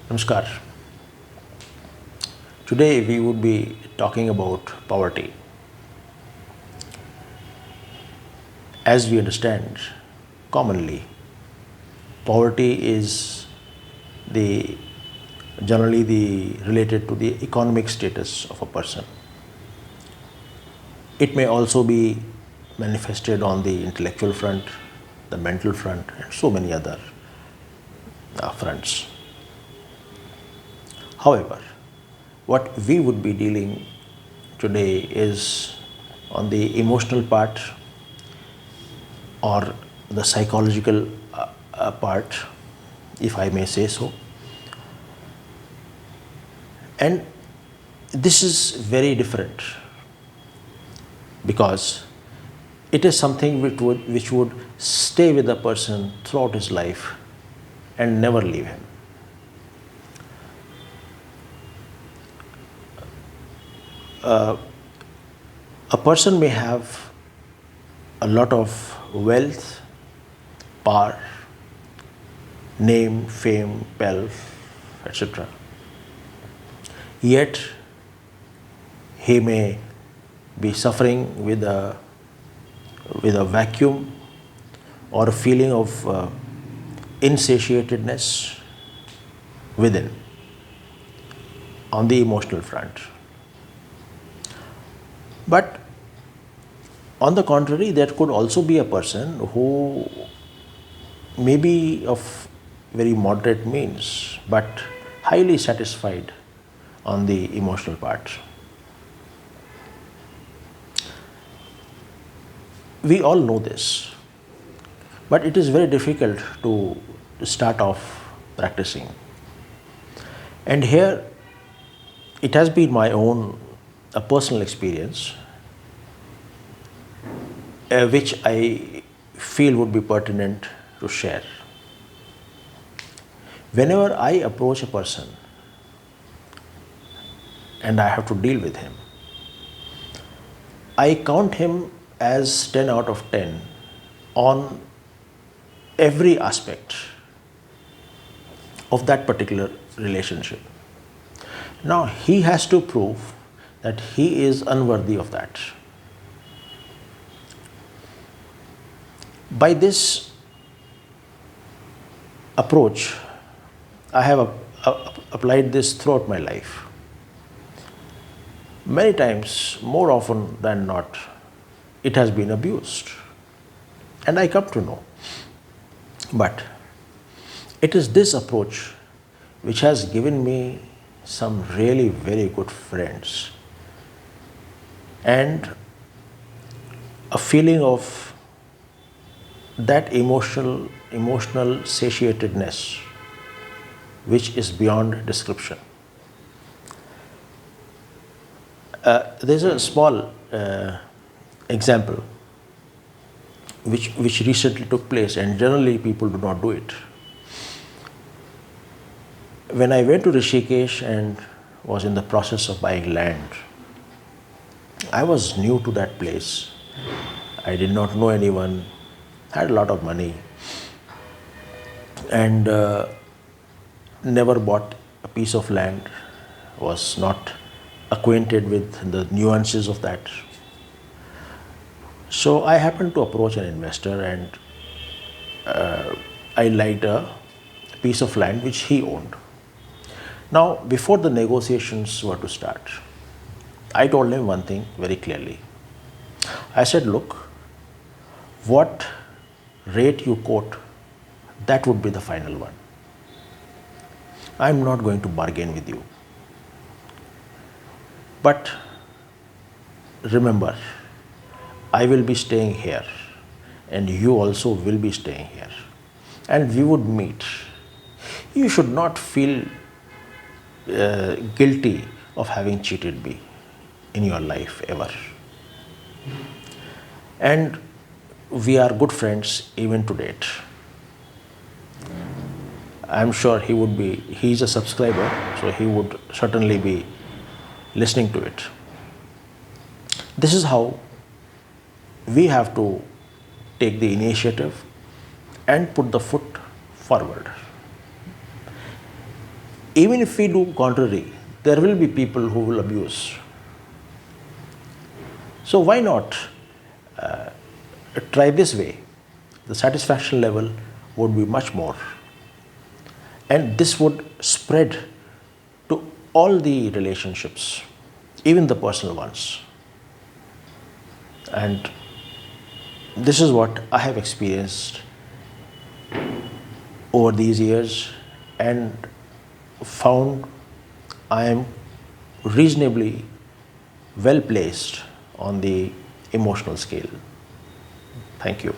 Namaskar. Today we would be talking about poverty. As we understand, commonly, poverty is the generally related to the economic status of a person. It may also be manifested on the intellectual front, the mental front, and so many other fronts. However, what we would be dealing today is on the emotional part or the psychological part, if I may say so. And this is very different because it is something which would stay with a person throughout his life and never leave him. A person may have a lot of wealth, power, name, fame, wealth, etc. Yet he may be suffering with a vacuum or a feeling of insatiatedness within on the emotional front. But on the contrary, there could also be a person who may be of very moderate means but highly satisfied on the emotional part. We all know this, but it is very difficult to start off practicing. And here it has been my own a personal experience which I feel would be pertinent to share. Whenever I approach a person and I have to deal with him, I count him as 10 out of 10 on every aspect of that particular relationship. Now he has to prove that he is unworthy of that. By this approach, I have applied this throughout my life. Many times, more often than not, it has been abused. And I come to know. But it is this approach which has given me some really very good friends and a feeling of that emotional satiatedness which is beyond description. There's a small example which recently took place, and generally people do not do it. When I went to Rishikesh and was in the process of buying land, I was new to that place. I did not know anyone, had a lot of money, and never bought a piece of land, was not acquainted with the nuances of that. So I happened to approach an investor and I liked a piece of land which he owned. Now, before the negotiations were to start, I told him one thing very clearly. I said, look, what rate you quote, that would be the final one. I'm not going to bargain with you. But remember, I will be staying here and you also will be staying here. And we would meet. You should not feel guilty of having cheated me in your life ever. And we are good friends even to date. I'm sure he's a subscriber, so he would certainly be listening to it. This is how we have to take the initiative and put the foot forward. even if we do contrary, there will be people who will abuse. So why not try this way? The satisfaction level would be much more, and this would spread to all the relationships, even the personal ones. And this is what I have experienced over these years, and found I am reasonably well placed on the emotional scale. Thank you.